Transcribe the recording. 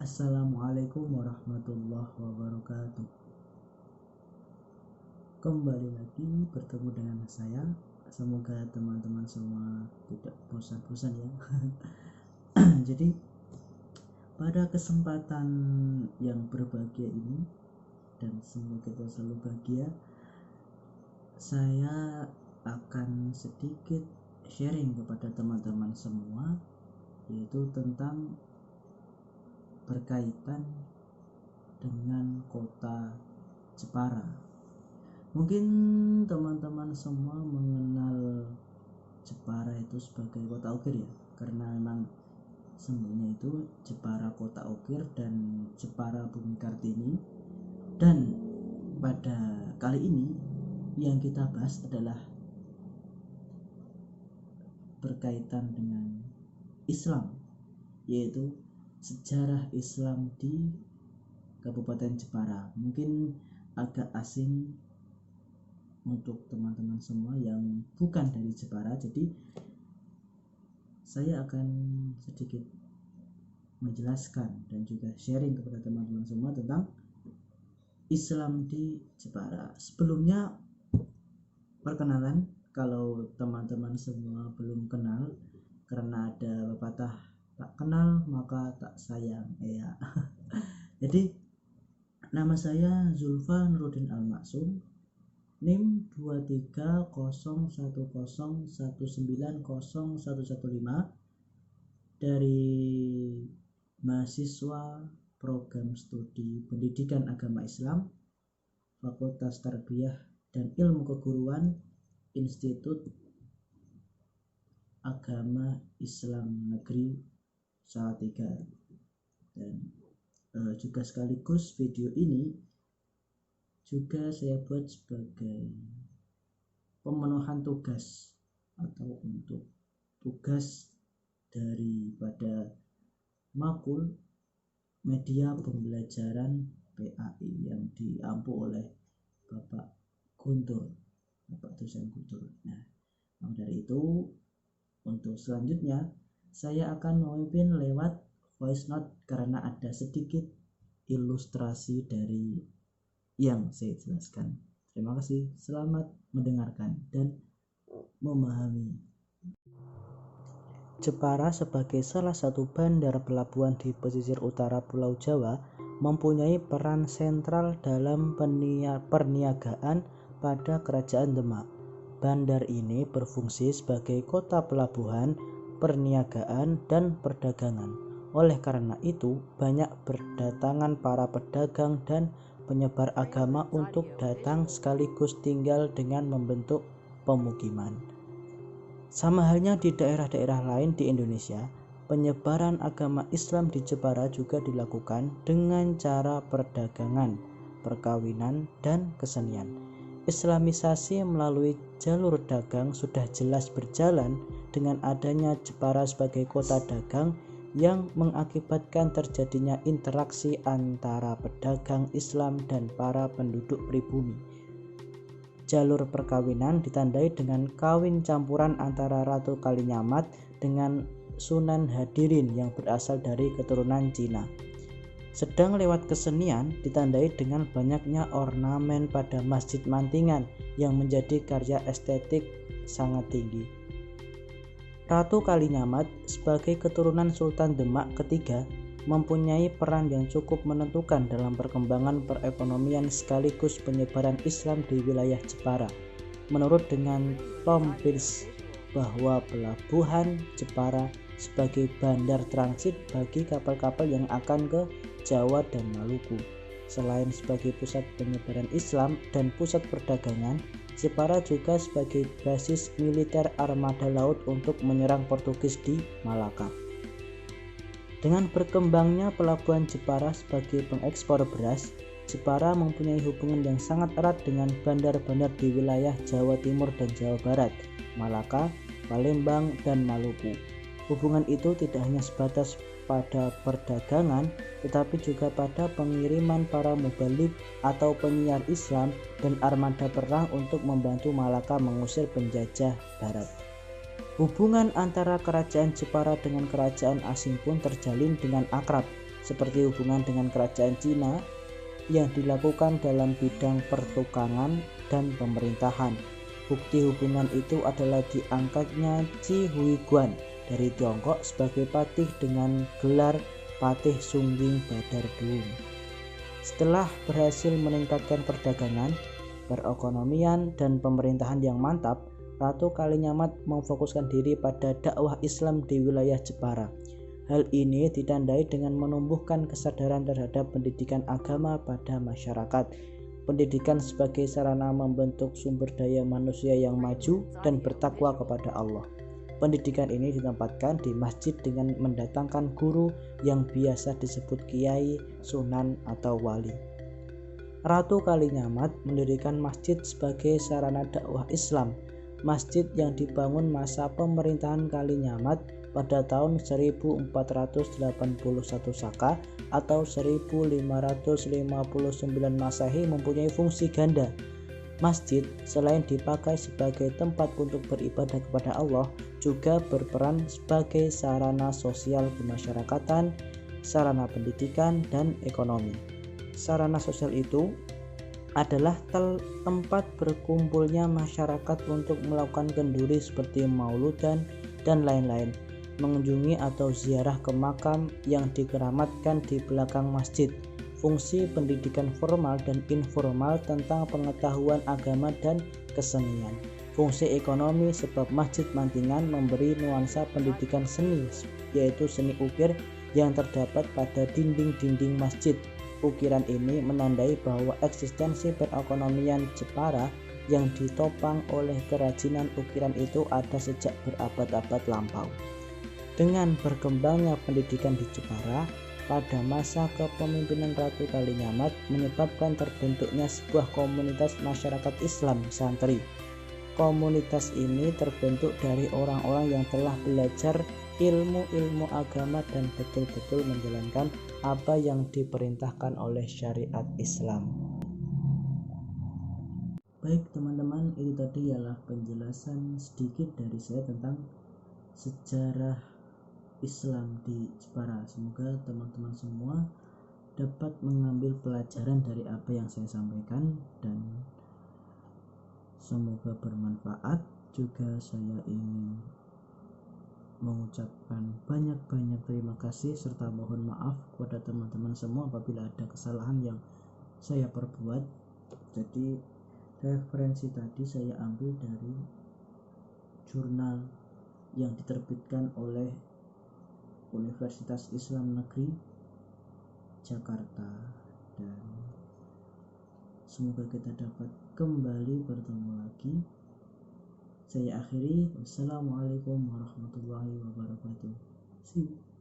Assalamualaikum warahmatullahi wabarakatuh. Kembali lagi bertemu dengan saya. Semoga teman-teman semua tidak bosan-bosan ya. Jadi pada kesempatan yang berbahagia ini, dan semoga kita selalu bahagia, saya akan sedikit sharing kepada teman-teman semua, yaitu tentang berkaitan dengan kota Jepara. Mungkin teman-teman semua mengenal Jepara itu sebagai kota ukir ya, karena memang semuanya itu Jepara kota ukir dan Jepara Bumi Kartini. Dan pada kali ini yang kita bahas adalah berkaitan dengan Islam, yaitu sejarah Islam di Kabupaten Jepara. Mungkin agak asing untuk teman-teman semua yang bukan dari Jepara, jadi saya akan sedikit menjelaskan dan juga sharing kepada teman-teman semua tentang Islam di Jepara. Sebelumnya perkenalan, kalau teman-teman semua belum kenal, karena ada pepatah tak kenal maka tak sayang ya. Jadi nama saya Zulfa Nuruddin Al-Maksum, NIM 230191901115, dari mahasiswa program studi Pendidikan Agama Islam, Fakultas Tarbiyah dan Ilmu Keguruan, Institut Agama Islam Negeri Salatiga. Dan juga sekaligus video ini juga saya buat sebagai pemenuhan tugas atau untuk tugas daripada Makul Media Pembelajaran PAI yang diampu oleh Bapak Guntur, Bapak dosen Guntur. Nah, dari itu untuk selanjutnya saya akan memimpin lewat voice note karena ada sedikit ilustrasi dari yang saya jelaskan. Terima kasih, selamat mendengarkan dan memahami. Jepara sebagai salah satu bandar pelabuhan di pesisir utara Pulau Jawa mempunyai peran sentral dalam perniagaan pada Kerajaan Demak. Bandar ini berfungsi sebagai kota pelabuhan, perniagaan, dan perdagangan. Oleh karena itu, banyak berdatangan para pedagang dan penyebar agama untuk datang sekaligus tinggal dengan membentuk pemukiman. Sama halnya di daerah-daerah lain di Indonesia, penyebaran agama Islam di Jepara juga dilakukan dengan cara perdagangan, perkawinan, dan kesenian. Islamisasi melalui jalur dagang sudah jelas berjalan dengan adanya Jepara sebagai kota dagang yang mengakibatkan terjadinya interaksi antara pedagang Islam dan para penduduk pribumi. Jalur perkawinan ditandai dengan kawin campuran antara Ratu Kalinyamat dengan Sunan Hadirin yang berasal dari keturunan Cina. Sedang lewat kesenian ditandai dengan banyaknya ornamen pada Masjid Mantingan yang menjadi karya estetik sangat tinggi. Ratu Kalinyamat sebagai keturunan Sultan Demak ketiga mempunyai peran yang cukup menentukan dalam perkembangan perekonomian sekaligus penyebaran Islam di wilayah Jepara. Menurut dengan Tom Pierce bahwa pelabuhan Jepara sebagai bandar transit bagi kapal-kapal yang akan ke Jawa dan Maluku. Selain sebagai pusat penyebaran Islam dan pusat perdagangan, Jepara juga sebagai basis militer armada laut untuk menyerang Portugis di Malaka. Dengan berkembangnya pelabuhan Jepara sebagai pengekspor beras, Jepara mempunyai hubungan yang sangat erat dengan bandar-bandar di wilayah Jawa Timur dan Jawa Barat, Malaka, Palembang, dan Maluku. Hubungan itu tidak hanya sebatas pada perdagangan, tetapi juga pada pengiriman para mubalik atau penyiar Islam dan armada perang untuk membantu Malaka mengusir penjajah Barat. Hubungan antara kerajaan Jepara dengan kerajaan asing pun terjalin dengan akrab, seperti hubungan dengan kerajaan Cina yang dilakukan dalam bidang pertukangan dan pemerintahan. Bukti hubungan itu adalah diangkatnya Qi Huiguan dari Tiongkok sebagai patih dengan gelar Patih Sungging Badarduung. Setelah berhasil meningkatkan perdagangan, perekonomian, dan pemerintahan yang mantap, Ratu Kalinyamat memfokuskan diri pada dakwah Islam di wilayah Jepara. Hal ini ditandai dengan menumbuhkan kesadaran terhadap pendidikan agama pada masyarakat. Pendidikan sebagai sarana membentuk sumber daya manusia yang maju dan bertakwa kepada Allah. Pendidikan ini ditempatkan di masjid dengan mendatangkan guru yang biasa disebut kiai, sunan, atau wali. Ratu Kalinyamat mendirikan masjid sebagai sarana dakwah Islam. Masjid yang dibangun masa pemerintahan Kalinyamat pada tahun 1481 Saka atau 1559 Masehi mempunyai fungsi ganda. Masjid selain dipakai sebagai tempat untuk beribadah kepada Allah, juga berperan sebagai sarana sosial kemasyarakatan, sarana pendidikan, dan ekonomi. Sarana sosial itu adalah tempat berkumpulnya masyarakat untuk melakukan kenduri seperti mauludan dan lain-lain, mengunjungi atau ziarah ke makam yang dikeramatkan di belakang masjid. Fungsi pendidikan formal dan informal tentang pengetahuan agama dan kesenian. Fungsi ekonomi sebab Masjid Mantingan memberi nuansa pendidikan seni, yaitu seni ukir yang terdapat pada dinding-dinding masjid. Ukiran ini menandai bahwa eksistensi perekonomian Jepara yang ditopang oleh kerajinan ukiran itu ada sejak berabad-abad lampau. Dengan berkembangnya pendidikan di Jepara pada masa kepemimpinan Ratu Kalinyamat menyebabkan terbentuknya sebuah komunitas masyarakat Islam santri. Komunitas ini terbentuk dari orang-orang yang telah belajar ilmu-ilmu agama dan betul-betul menjalankan apa yang diperintahkan oleh syariat Islam. Baik teman-teman, itu tadi ialah penjelasan sedikit dari saya tentang sejarah Islam di Jepara. Semoga teman-teman semua dapat mengambil pelajaran dari apa yang saya sampaikan dan semoga bermanfaat. Juga saya ingin mengucapkan banyak-banyak terima kasih serta mohon maaf kepada teman-teman semua apabila ada kesalahan yang saya perbuat. Jadi referensi tadi saya ambil dari jurnal yang diterbitkan oleh Universitas Islam Negeri Jakarta, dan semoga kita dapat kembali bertemu lagi. Saya akhiri, wassalamualaikum warahmatullahi wabarakatuh. See you.